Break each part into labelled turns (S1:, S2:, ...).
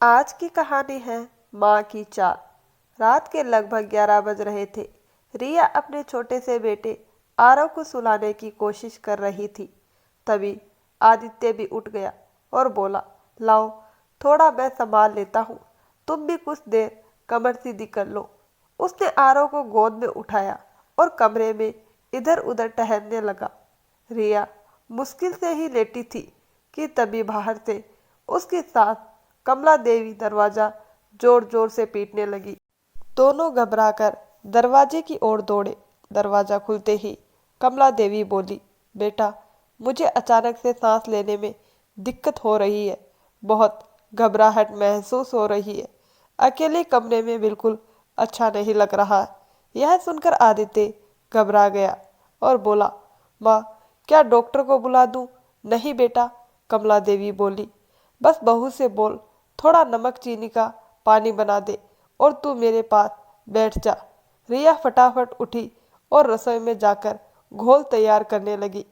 S1: आज की कहानी है माँ की चाल। रात के लगभग 11 बज रहे थे। रिया अपने छोटे से बेटे आरव को सुलाने की कोशिश कर रही थी। तभी आदित्य भी उठ गया और बोला, लाओ थोड़ा मैं संभाल लेता हूँ, तुम भी कुछ देर कमर सीधी कर लो। उसने आरव को गोद में उठाया और कमरे में इधर उधर टहलने लगा। रिया मुश्किल से ही लेटी थी कि तभी बाहर से उसके साथ कमला देवी दरवाजा जोर जोर से पीटने लगी। दोनों घबराकर दरवाजे की ओर दौड़े। दरवाजा खुलते ही कमला देवी बोली, बेटा मुझे अचानक से सांस लेने में दिक्कत हो रही है, बहुत घबराहट महसूस हो रही है, अकेले कमरे में बिल्कुल अच्छा नहीं लग रहा है। यह सुनकर आदित्य घबरा गया और बोला, माँ क्या डॉक्टर को बुला दूं? नहीं बेटा, कमला देवी बोली, बस बहू से बोल थोड़ा नमक चीनी का पानी बना दे और तू मेरे पास बैठ जा। रिया फटाफट उठी और रसोई में जाकर घोल तैयार करने लगी।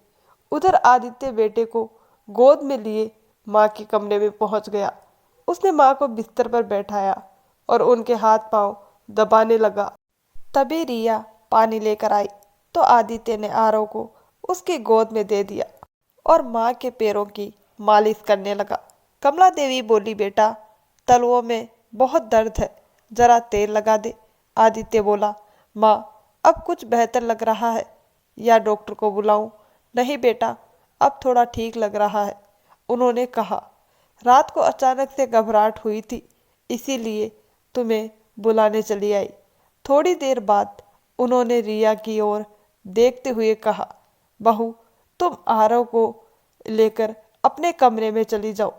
S1: उधर आदित्य बेटे को गोद में लिए माँ के कमरे में पहुंच गया। उसने माँ को बिस्तर पर बैठाया और उनके हाथ पांव दबाने लगा। तभी रिया पानी लेकर आई तो आदित्य ने आरव को उसकी गोद में दे दिया और माँ के पैरों की मालिश करने लगा। कमला देवी बोली, बेटा तलुओं में बहुत दर्द है, जरा तेल लगा दे। आदित्य बोला, माँ अब कुछ बेहतर लग रहा है या डॉक्टर को बुलाऊं? नहीं बेटा, अब थोड़ा ठीक लग रहा है, उन्होंने कहा। रात को अचानक से घबराहट हुई थी, इसीलिए तुम्हें बुलाने चली आई। थोड़ी देर बाद उन्होंने रिया की ओर देखते हुए कहा, बहू तुम आरव को लेकर अपने कमरे में चली जाओ,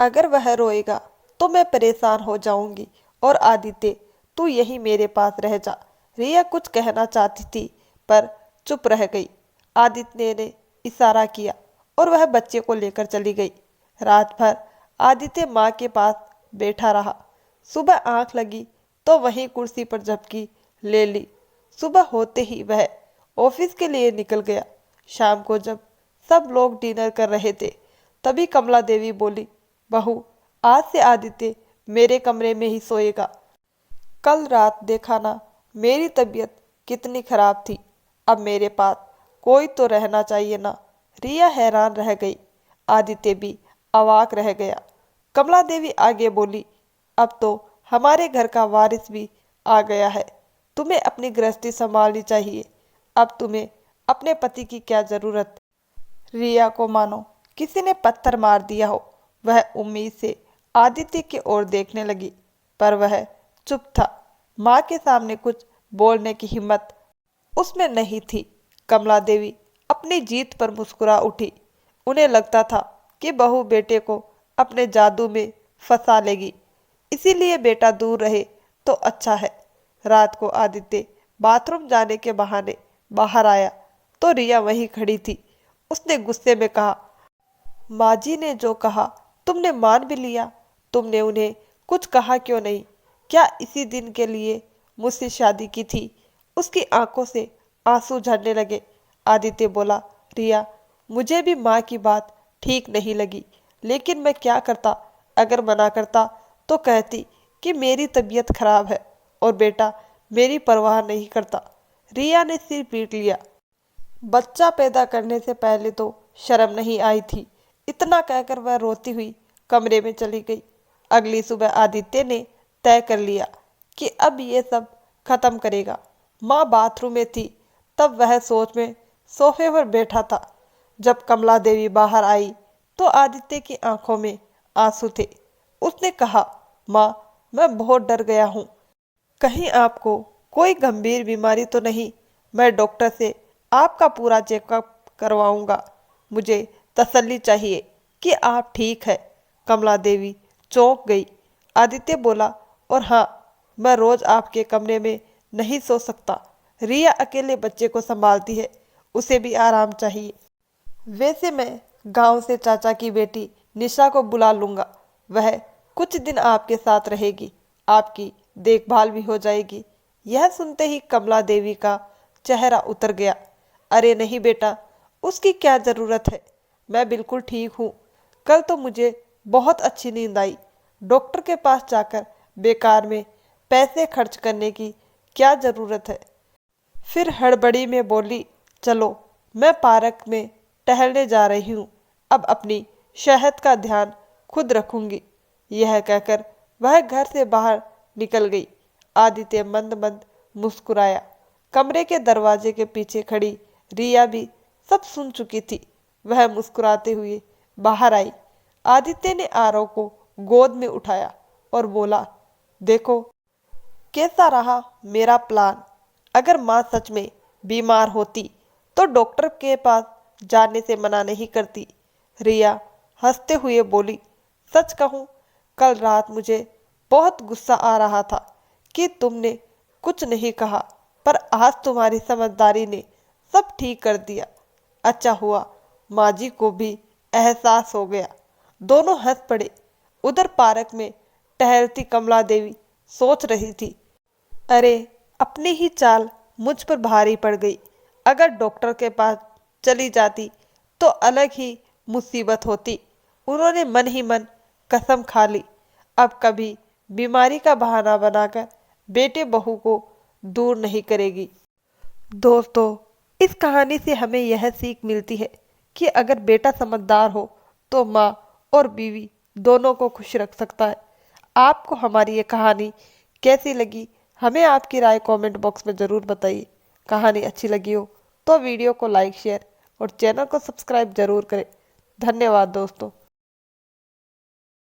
S1: अगर वह रोएगा तो मैं परेशान हो जाऊंगी। और आदित्य तू यही मेरे पास रह जा। रिया कुछ कहना चाहती थी पर चुप रह गई। आदित्य ने इशारा किया और वह बच्चे को लेकर चली गई। रात भर आदित्य माँ के पास बैठा रहा। सुबह आंख लगी तो वहीं कुर्सी पर झपकी ले ली। सुबह होते ही वह ऑफिस के लिए निकल गया। शाम को जब सब लोग डिनर कर रहे थे तभी कमला देवी बोली, बहू आज से आदित्य मेरे कमरे में ही सोएगा। कल रात देखा ना मेरी तबीयत कितनी खराब थी, अब मेरे पास कोई तो रहना चाहिए ना। रिया हैरान रह गई, आदित्य भी अवाक रह गया। कमला देवी आगे बोली, अब तो हमारे घर का वारिस भी आ गया है, तुम्हें अपनी गृहस्थी संभालनी चाहिए। अब तुम्हें अपने पति की क्या जरूरत? रिया को मानो किसी ने पत्थर मार दिया हो। वह उम्मीद से आदित्य की ओर देखने लगी पर वह चुप था। माँ के सामने कुछ बोलने की हिम्मत उसमें नहीं थी। कमला देवी अपनी जीत पर मुस्कुरा उठी। उन्हें लगता था कि बहू बेटे को अपने जादू में फंसा लेगी, इसीलिए बेटा दूर रहे तो अच्छा है। रात को आदित्य बाथरूम जाने के बहाने बाहर आया तो रिया वहीं खड़ी थी। उसने गुस्से में कहा, माँ जी ने जो कहा तुमने मान भी लिया, तुमने उन्हें कुछ कहा क्यों नहीं? क्या इसी दिन के लिए मुझसे शादी की थी? उसकी आंखों से आंसू झरने लगे। आदित्य बोला, रिया मुझे भी माँ की बात ठीक नहीं लगी, लेकिन मैं क्या करता? अगर मना करता तो कहती कि मेरी तबीयत खराब है और बेटा मेरी परवाह नहीं करता। रिया ने सिर पीट लिया। बच्चा पैदा करने से पहले तो शर्म नहीं आई थी। इतना कहकर वह रोती हुई कमरे में चली गई। अगली सुबह आदित्य ने तय कर लिया कि अब ये सब खत्म करेगा। माँ बाथरूम में थी तब वह सोच में सोफे पर बैठा था। जब कमला देवी बाहर आई तो आदित्य की आंखों में आंसू थे। उसने कहा, माँ मैं बहुत डर गया हूँ, कहीं आपको कोई गंभीर बीमारी तो नहीं? मैं डॉक्टर से आपका पूरा चेकअप करवाऊंगा, मुझे तसल्ली चाहिए कि आप ठीक है। कमला देवी चौंक गई। आदित्य बोला, और हाँ मैं रोज आपके कमरे में नहीं सो सकता। रिया अकेले बच्चे को संभालती है, उसे भी आराम चाहिए। वैसे मैं गांव से चाचा की बेटी निशा को बुला लूंगा, वह कुछ दिन आपके साथ रहेगी, आपकी देखभाल भी हो जाएगी। यह सुनते ही कमला देवी का चेहरा उतर गया। अरे नहीं बेटा, उसकी क्या जरूरत है, मैं बिल्कुल ठीक हूँ। कल तो मुझे बहुत अच्छी नींद आई, डॉक्टर के पास जाकर बेकार में पैसे खर्च करने की क्या ज़रूरत है। फिर हड़बड़ी में बोली, चलो मैं पार्क में टहलने जा रही हूँ, अब अपनी सेहत का ध्यान खुद रखूंगी। यह कहकर वह घर से बाहर निकल गई। आदित्य मंद मंद मुस्कुराया। कमरे के दरवाजे के पीछे खड़ी रिया भी सब सुन चुकी थी। वह मुस्कुराते हुए बाहर आई। आदित्य ने आरव को गोद में उठाया और बोला, देखो कैसा रहा मेरा प्लान। अगर माँ सच में बीमार होती तो डॉक्टर के पास जाने से मना नहीं करती। रिया हंसते हुए बोली, सच कहूँ कल रात मुझे बहुत गुस्सा आ रहा था कि तुमने कुछ नहीं कहा, पर आज तुम्हारी समझदारी ने सब ठीक कर दिया। अच्छा हुआ माँ जी को भी एहसास हो गया। दोनों हंस पड़े। उधर पार्क में टहलती कमला देवी सोच रही थी, अरे अपनी ही चाल मुझ पर भारी पड़ गई। अगर डॉक्टर के पास चली जाती तो अलग ही मुसीबत होती। उन्होंने मन ही मन कसम खा ली, अब कभी बीमारी का बहाना बनाकर बेटे बहू को दूर नहीं करेगी। दोस्तों, इस कहानी से हमें यह सीख मिलती है कि अगर बेटा समझदार हो तो माँ और बीवी दोनों को खुश रख सकता है। आपको हमारी ये कहानी कैसी लगी, हमें आपकी राय कमेंट बॉक्स में ज़रूर बताइए। कहानी अच्छी लगी हो तो वीडियो को लाइक शेयर और चैनल को सब्सक्राइब जरूर करें। धन्यवाद दोस्तों।